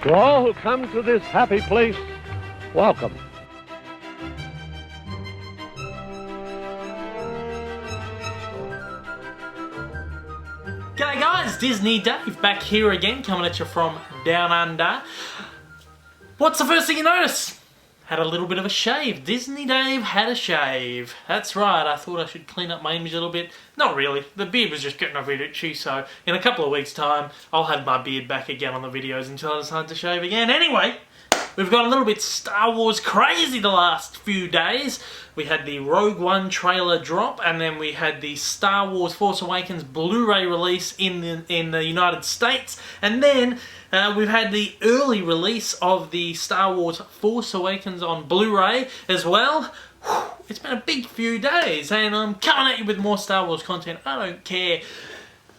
To all who come to this happy place, welcome. G'day guys, Disney Dave back here again, coming at you from down under. What's the first thing you notice? Had a little bit of a shave. Disney Dave had a shave. That's right, I thought I should clean up my image a little bit. Not really, the beard was just getting a bit itchy, so in a couple of weeks' time, I'll have my beard back again on the videos until I decide to shave again. Anyway, we've got a little bit Star Wars crazy the last few days. We had the Rogue One trailer drop, and then we had the Star Wars Force Awakens Blu-ray release in the United States, and then we've had the early release of the Star Wars Force Awakens on Blu-ray as well. It's been a big few days, and I'm coming at you with more Star Wars content. I don't care.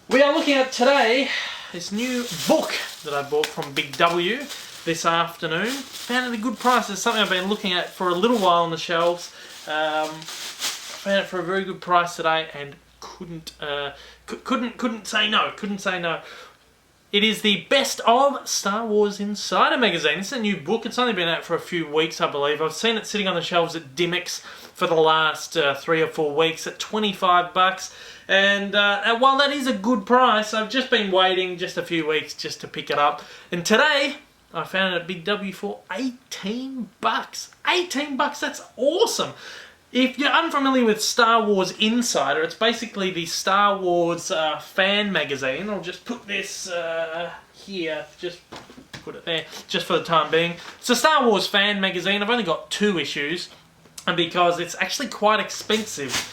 We are looking at today this new book that I bought from Big W this afternoon. Found it at a good price. It's something I've been looking at for a little while on the shelves. Found it for a very good price today, and couldn't say no. Couldn't say no. It is the Best of Star Wars Insider magazine. It's a new book. It's only been out for a few weeks, I believe. I've seen it sitting on the shelves at Dimmicks for the last 3 or 4 weeks at $25. And while that is a good price, I've just been waiting just a few weeks just to pick it up. And today, I found it at Big W for $18. $18, that's awesome. If you're unfamiliar with Star Wars Insider, it's basically the Star Wars fan magazine. I'll just put this here, just put it there, just for the time being. It's a Star Wars fan magazine. I've only got 2 issues, and because it's actually quite expensive.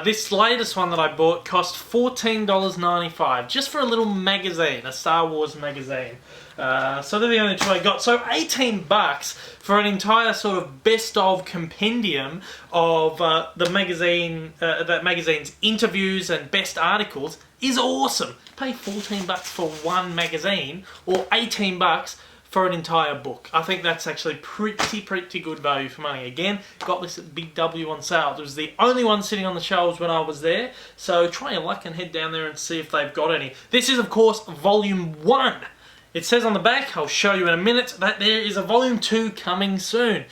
This latest one that I bought cost $14.95, just for a little magazine, a Star Wars magazine. So they're the only 2 I got. So $18 for an entire sort of best of compendium of the magazine, that magazine's interviews and best articles is awesome. Pay $14 for one magazine, or $18 for an entire book. I think that's actually pretty good value for money. Again, got this at Big W on sale. It was the only one sitting on the shelves when I was there, so try your luck and head down there and see if they've got any. This is, of course, Volume 1. It says on the back, I'll show you in a minute, that there is a Volume 2 coming soon.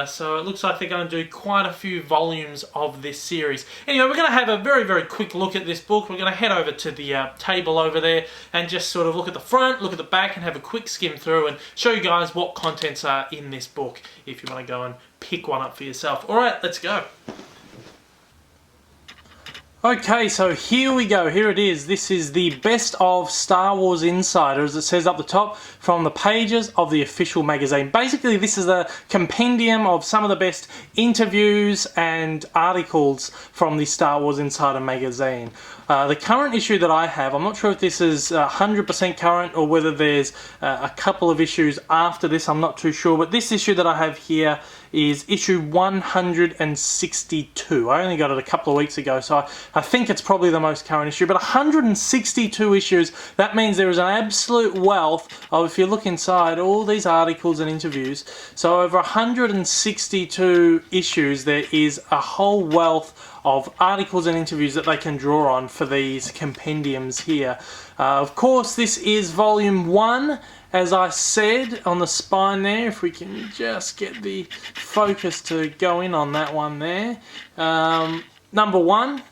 So it looks like they're going to do quite a few volumes of this series. Anyway, we're going to have a very quick look at this book. We're going to head over to the table over there and just sort of look at the front, look at the back, and have a quick skim through and show you guys what contents are in this book if you want to go and pick one up for yourself. Alright, let's go. Okay, so here we go. Here it is. This is the Best of Star Wars Insider, as it says up the top, from the pages of the official magazine. Basically, this is a compendium of some of the best interviews and articles from the Star Wars Insider magazine. The current issue that I have, I'm not sure if this is 100% current or whether there's a couple of issues after this, I'm not too sure, but this issue that I have here is issue 162. I only got it a couple of weeks ago, so I think it's probably the most current issue, but 162 issues, that means there is an absolute wealth of, if you look inside, all these articles and interviews. So over 162 issues, there is a whole wealth of articles and interviews that they can draw on for these compendiums here. Of course, this is Volume 1, as I said on the spine there, if we can just get the focus to go in on that one there. Number 1,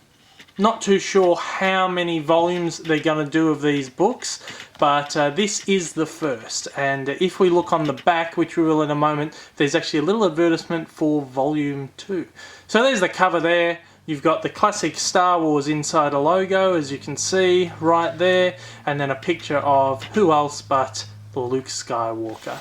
not too sure how many volumes they're going to do of these books, but this is the first. And if we look on the back, which we will in a moment, there's actually a little advertisement for Volume 2. So there's the cover there. You've got the classic Star Wars Insider logo, as you can see right there, and then a picture of who else but Luke Skywalker.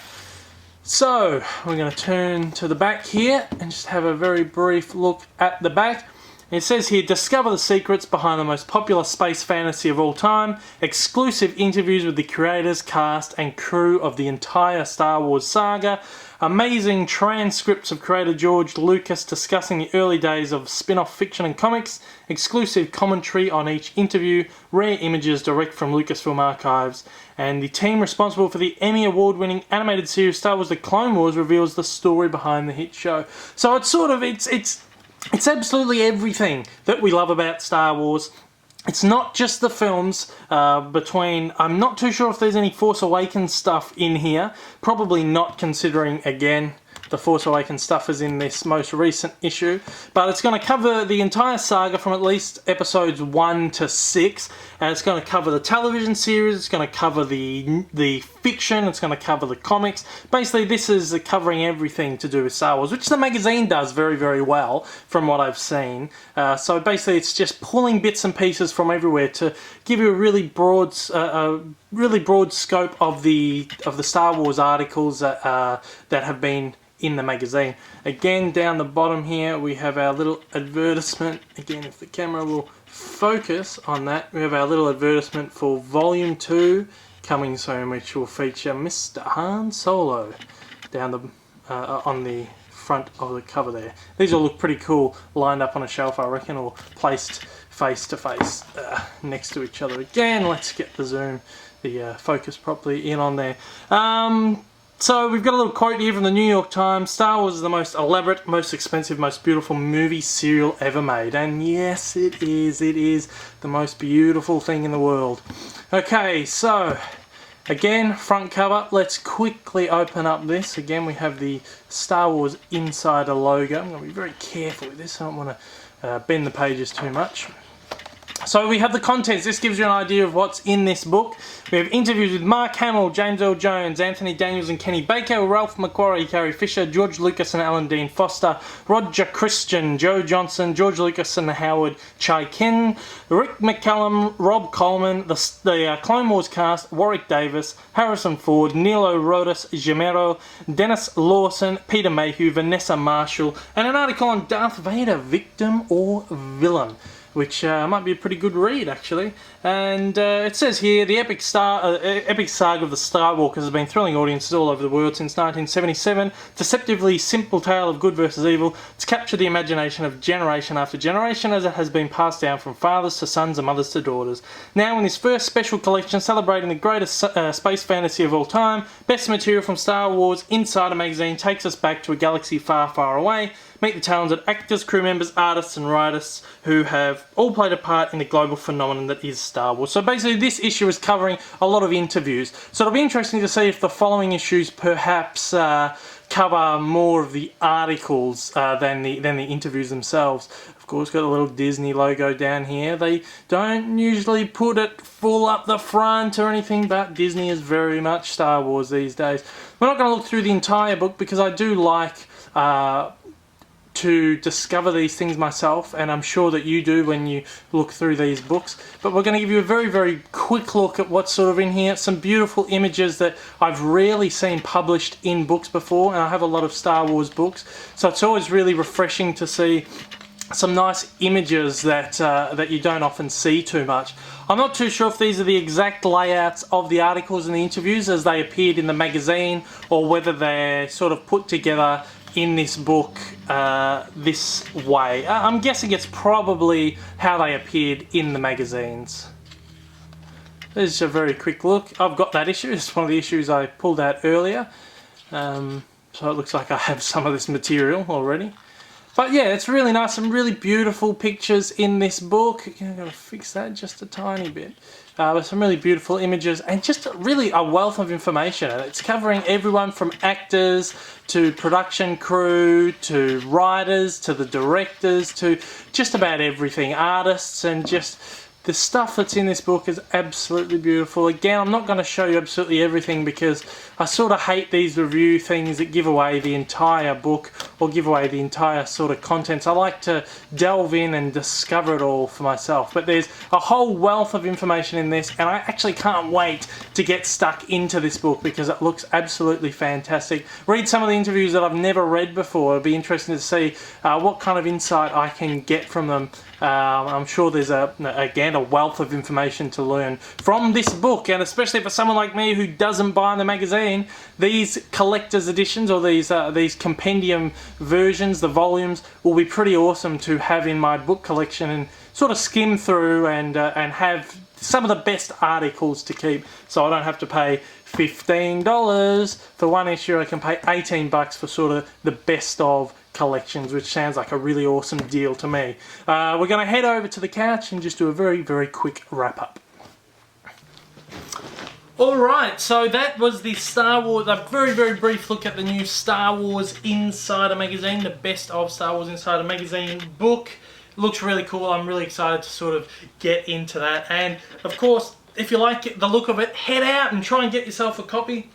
So we're going to turn to the back here and just have a very brief look at the back. It says here, discover the secrets behind the most popular space fantasy of all time, exclusive interviews with the creators, cast and crew of the entire Star Wars saga, amazing transcripts of creator George Lucas discussing the early days of spin-off fiction and comics, exclusive commentary on each interview, rare images direct from Lucasfilm archives, and the team responsible for the Emmy award-winning animated series Star Wars The Clone Wars reveals the story behind the hit show. So it's sort of, it's absolutely everything that we love about Star Wars. it's not just the films between... I'm not too sure if there's any Force Awakens stuff in here. Probably not, considering, again, the Force Awakens stuff is in this most recent issue. But it's going to cover the entire saga from at least episodes 1 to 6. And it's going to cover the television series, it's going to cover the fiction, it's going to cover the comics. Basically, this is covering everything to do with Star Wars, which the magazine does very, very well, from what I've seen. So basically, it's just pulling bits and pieces from everywhere to give you a really broad scope of the Star Wars articles that have been in the magazine. Again, down the bottom here, we have our little advertisement. Again, if the camera will focus on that, we have our little advertisement for Volume 2 coming soon, which will feature Mr. Han Solo down the on the front of the cover there. These all look pretty cool, lined up on a shelf, I reckon, or placed face to face next to each other. Again, let's get the focus properly in on there. So we've got a little quote here from the New York Times. Star Wars is the most elaborate, most expensive, most beautiful movie serial ever made. And yes, it is. It is the most beautiful thing in the world. Okay, so again, front cover. Let's quickly open up this. Again, we have the Star Wars Insider logo. I'm going to be very careful with this. I don't want to bend the pages too much. So we have the contents. This gives you an idea of what's in this book. We have interviews with Mark Hamill, James Earl Jones, Anthony Daniels and Kenny Baker, Ralph McQuarrie, Carrie Fisher, George Lucas and Alan Dean Foster, Roger Christian, Joe Johnson, George Lucas and Howard Chaykin, Rick McCallum, Rob Coleman, the Clone Wars cast, Warwick Davis, Harrison Ford, Nilo Rodis Gemero, Dennis Lawson, Peter Mayhew, Vanessa Marshall, and an article on Darth Vader, victim or villain, which might be a pretty good read, actually. And it says here, the epic saga of the Star Walkers has been thrilling audiences all over the world since 1977. Deceptively simple tale of good versus evil. It's captured the imagination of generation after generation as it has been passed down from fathers to sons and mothers to daughters. Now in this first special collection celebrating the greatest space fantasy of all time, best material from Star Wars Insider magazine takes us back to a galaxy far, far away. Meet the talented actors, crew members, artists and writers who have all played a part in the global phenomenon that is Star Wars. So basically this issue is covering a lot of interviews. So it'll be interesting to see if the following issues perhaps cover more of the articles than the interviews themselves. Of course, got a little Disney logo down here. They don't usually put it full up the front or anything, but Disney is very much Star Wars these days. We're not going to look through the entire book because I do like to discover these things myself, and I'm sure that you do when you look through these books. But we're going to give you a very, very quick look at what's sort of in here. Some beautiful images that I've rarely seen published in books before, and I have a lot of Star Wars books, so it's always really refreshing to see some nice images that you don't often see too much. I'm not too sure if these are the exact layouts of the articles and the interviews as they appeared in the magazine, or whether they're sort of put together in this book this way. I'm guessing it's probably how they appeared in the magazines. There's a very quick look. I've got that issue. It's one of the issues I pulled out earlier. So it looks like I have some of this material already. But yeah, it's really nice. Some really beautiful pictures in this book. I'm going to fix that just a tiny bit. With some really beautiful images and just really a wealth of information. It's covering everyone from actors to production crew to writers to the directors to just about everything, artists, and just the stuff that's in this book is absolutely beautiful. Again, I'm not going to show you absolutely everything because I sort of hate these review things that give away the entire book or give away the entire sort of contents. I like to delve in and discover it all for myself. But there's a whole wealth of information in this, and I actually can't wait to get stuck into this book because it looks absolutely fantastic. Read some of the interviews that I've never read before. It'll be interesting to see what kind of insight I can get from them. I'm sure there's again a wealth of information to learn from this book, and especially for someone like me who doesn't buy the magazine, these collector's editions or these compendium versions, the volumes, will be pretty awesome to have in my book collection and sort of skim through and have some of the best articles to keep, so I don't have to pay $15 for one issue. I can pay $18 for sort of the best of collections, which sounds like a really awesome deal to me. We're going to head over to the couch and just do a very, very quick wrap up. Alright, so that was the Star Wars, a very, very brief look at the new Star Wars Insider magazine, the best of Star Wars Insider magazine book. Looks really cool. I'm really excited to sort of get into that. And of course, if you like the look of it, head out and try and get yourself a copy.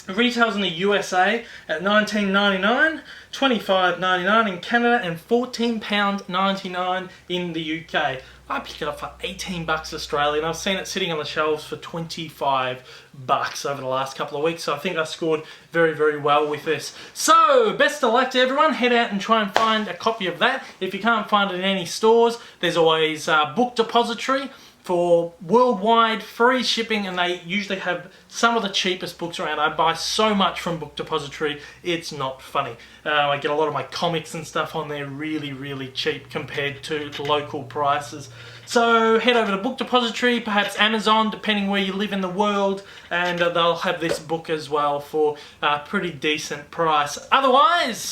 It retails in the USA at $19.99, $25.99 in Canada, and £14.99 in the UK. I picked it up for 18 bucks Australian. I've seen it sitting on the shelves for 25 bucks over the last couple of weeks, so I think I scored very, very well with this. So, best of luck to everyone. Head out and try and find a copy of that. If you can't find it in any stores, there's always Book Depository for worldwide free shipping, and they usually have some of the cheapest books around. I buy so much from Book Depository, it's not funny. I get a lot of my comics and stuff on there really, really cheap compared to local prices. So head over to Book Depository, perhaps Amazon, depending where you live in the world, and they'll have this book as well for a pretty decent price. Otherwise,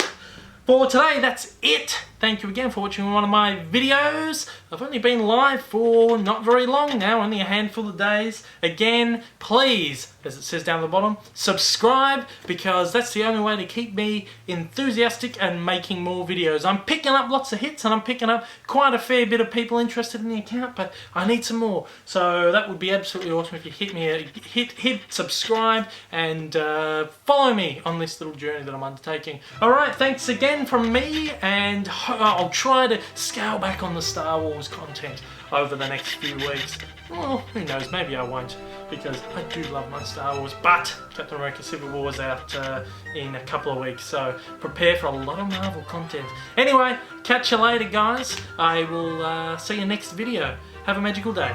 for today, that's it. Thank you again for watching one of my videos. I've only been live for not very long now, only a handful of days. Again, please, as it says down the bottom, subscribe, because that's the only way to keep me enthusiastic and making more videos. I'm picking up lots of hits and I'm picking up quite a fair bit of people interested in the account, but I need some more. So that would be absolutely awesome if you hit subscribe and follow me on this little journey that I'm undertaking. Alright, thanks again from me, and I'll try to scale back on the Star Wars content over the next few weeks. Well, who knows, maybe I won't, because I do love my Star Wars, but Captain America Civil War is out in a couple of weeks, so prepare for a lot of Marvel content. Anyway, catch you later guys. I will see you next video. Have a magical day.